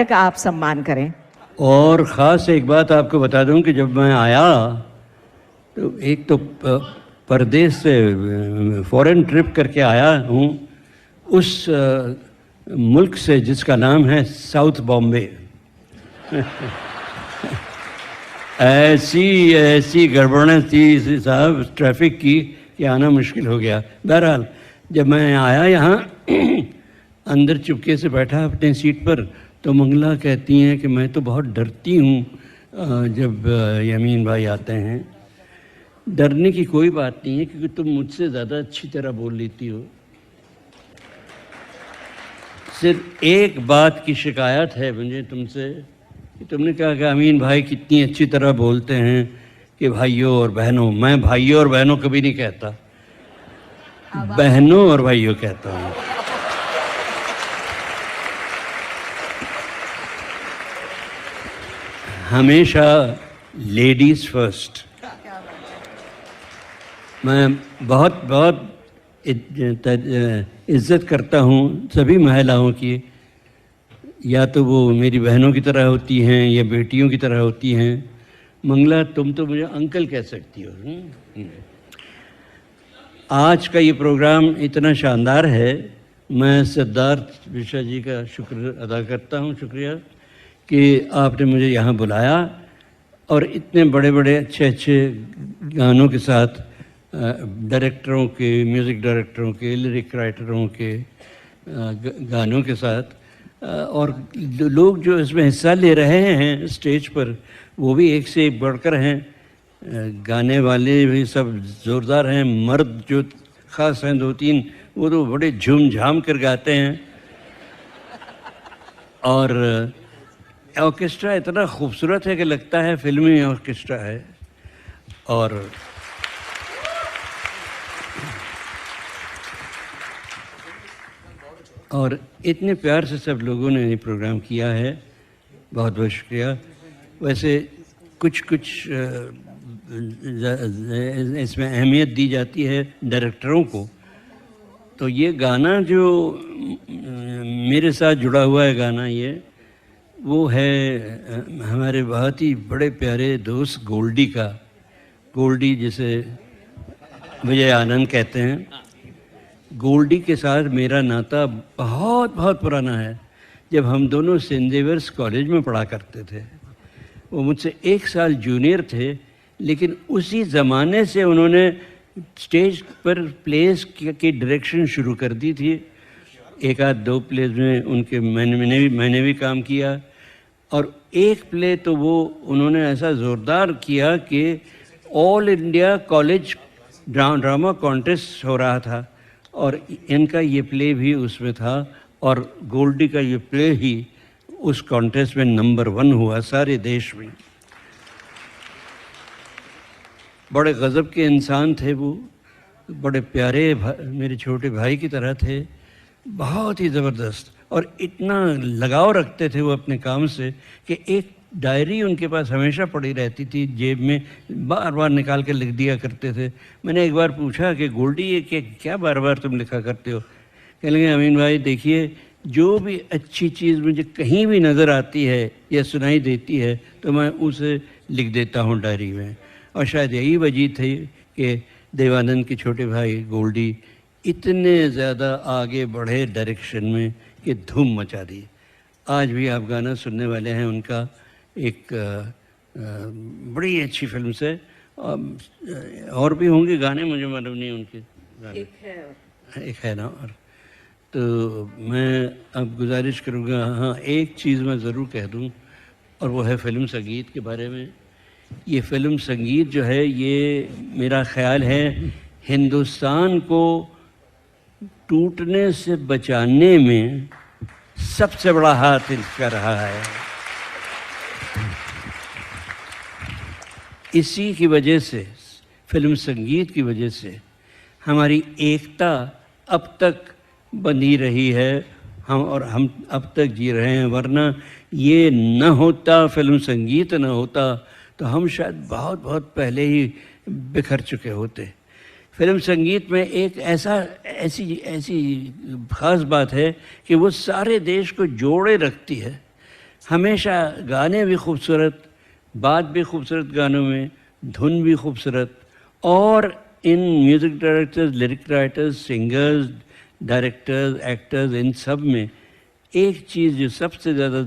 का आप सम्मान करें। और ख़ास एक बात आपको बता दूं कि जब मैं आया तो एक तो परदेश से फॉरेन ट्रिप करके आया हूँ उस मुल्क से जिसका नाम है साउथ बॉम्बे। ऐसी ऐसी गड़बड़ें थी साहब ट्रैफिक की कि आना मुश्किल हो गया। बहरहाल जब मैं आया यहाँ अंदर चुपके से बैठा अपने सीट पर तो मंगला कहती हैं कि मैं तो बहुत डरती हूँ जब यमीन भाई आते हैं। डरने की कोई बात नहीं है क्योंकि तुम मुझसे ज़्यादा अच्छी तरह बोल लेती हो। सिर्फ एक बात की शिकायत है मुझे तुमसे कि तुमने कहा कि अमीन भाई कितनी अच्छी तरह बोलते हैं कि भाइयों और बहनों। मैं भाइयों और बहनों कभी नहीं कहता, बहनों और भाइयों कहता हूँ। हमेशा लेडीज़ फर्स्ट। मैं बहुत बहुत इज्जत करता हूँ सभी महिलाओं की, या तो वो मेरी बहनों की तरह होती हैं या बेटियों की तरह होती हैं। मंगला तुम तो मुझे अंकल कह सकती हो। आज का ये प्रोग्राम इतना शानदार है, मैं सिद्धार्थ विशा जी का शुक्र अदा करता हूँ, शुक्रिया कि आपने मुझे यहाँ बुलाया और इतने बड़े बड़े अच्छे अच्छे गानों के साथ डायरेक्टरों के, म्यूज़िक डायरेक्टरों के, लिरिक राइटरों के गानों के साथ और लोग जो इसमें हिस्सा ले रहे हैं स्टेज पर वो भी एक से एक बढ़कर हैं। गाने वाले भी सब ज़ोरदार हैं, मर्द जो ख़ास हैं दो तीन वो तो बड़े झूम झाम कर गाते हैं। और ऑर्केस्ट्रा इतना खूबसूरत है कि लगता है फिल्मी ऑर्केस्ट्रा है। और इतने प्यार से सब लोगों ने ये प्रोग्राम किया है, बहुत बहुत शुक्रिया। वैसे कुछ इसमें अहमियत दी जाती है डायरेक्टरों को। तो ये गाना जो मेरे साथ जुड़ा हुआ है गाना, ये वो है हमारे बहुत ही बड़े प्यारे दोस्त गोल्डी का। गोल्डी जिसे विजय आनंद कहते हैं। गोल्डी के साथ मेरा नाता बहुत बहुत पुराना है। जब हम दोनों सेंट जेवियर्स कॉलेज में पढ़ा करते थे, वो मुझसे एक साल जूनियर थे, लेकिन उसी ज़माने से उन्होंने स्टेज पर प्लेस की डायरेक्शन शुरू कर दी थी। एक आध दो प्लेस में उनके मैंने भी काम किया और एक प्ले तो वो उन्होंने ऐसा ज़ोरदार किया कि all India college drama contest हो रहा था और इनका ये प्ले भी उसमें था और गोल्डी का ये प्ले ही उस कॉन्टेस्ट में नंबर 1 हुआ सारे देश में। बड़े गज़ब के इंसान थे वो, बड़े प्यारे मेरे छोटे भाई की तरह थे, बहुत ही ज़बरदस्त। और इतना लगाव रखते थे वो अपने काम से कि एक डायरी उनके पास हमेशा पड़ी रहती थी जेब में, बार बार निकाल के लिख दिया करते थे। मैंने एक बार पूछा कि गोल्डी ये क्या बार बार तुम लिखा करते हो? कह लगे अमीन भाई देखिए, जो भी अच्छी चीज़ मुझे कहीं भी नज़र आती है या सुनाई देती है तो मैं उसे लिख देता हूँ डायरी में। और शायद यही वजह थी कि देवानंद के छोटे भाई गोल्डी इतने ज़्यादा आगे बढ़े डायरेक्शन में कि धूम मचा दी। आज भी आप गाना सुनने वाले हैं उनका, एक बड़ी अच्छी फिल्म से। और भी होंगे गाने, मुझे मालूम नहीं उनके गाने। एक है ना। और तो मैं अब गुजारिश करूँगा, हाँ एक चीज़ मैं ज़रूर कह दूँ और वो है फिल्म संगीत के बारे में। ये फिल्म संगीत जो है ये मेरा ख़्याल है हिंदुस्तान को टूटने से बचाने में सबसे बड़ा हाथ इसका रहा है। इसी की वजह से, फिल्म संगीत की वजह से हमारी एकता अब तक बनी रही है, हम अब तक जी रहे हैं। वरना ये न होता, फिल्म संगीत न होता तो हम शायद बहुत बहुत पहले ही बिखर चुके होते। फिल्म संगीत में एक ऐसी ख़ास बात है कि वो सारे देश को जोड़े रखती है। हमेशा गाने भी खूबसूरत, बात भी खूबसूरत गानों में, धुन भी खूबसूरत, और इन music directors, lyric writers, singers, directors, actors, इन सब में एक चीज़ जो सबसे ज़्यादा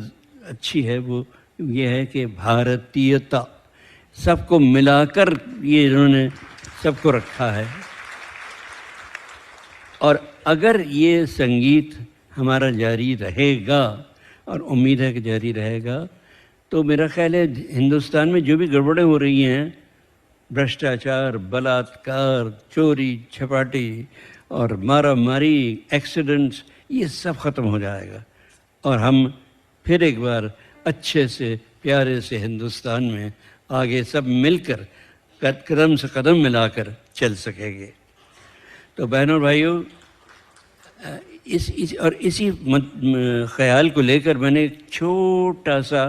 अच्छी है वो ये है कि भारतीयता, सबको मिलाकर ये इन्होंने सबको रखा है। और अगर ये संगीत हमारा जारी रहेगा, और उम्मीद है कि जारी रहेगा, तो मेरा ख़्याल है हिंदुस्तान में जो भी गड़बड़ें हो रही हैं, भ्रष्टाचार, बलात्कार, चोरी छपाटी और मारा मारी, एक्सीडेंट्स, ये सब ख़त्म हो जाएगा और हम फिर एक बार अच्छे से प्यारे से हिंदुस्तान में आगे सब मिलकर कदम से कदम मिलाकर चल सकेंगे। तो बहनों भाइयों, इसी ख्याल को लेकर मैंने एक छोटा सा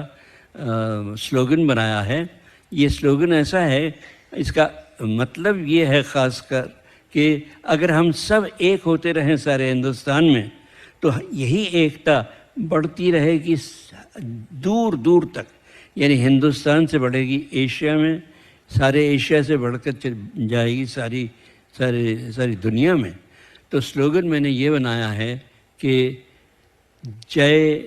स्लोगन बनाया है। ये स्लोगन ऐसा है, इसका मतलब ये है ख़ासकर कि अगर हम सब एक होते रहें सारे हिंदुस्तान में, तो यही एकता बढ़ती रहेगी दूर दूर तक, यानी हिंदुस्तान से बढ़ेगी एशिया में, सारे एशिया से बढ़कर जाएगी सारी दुनिया में। तो स्लोगन मैंने ये बनाया है कि जय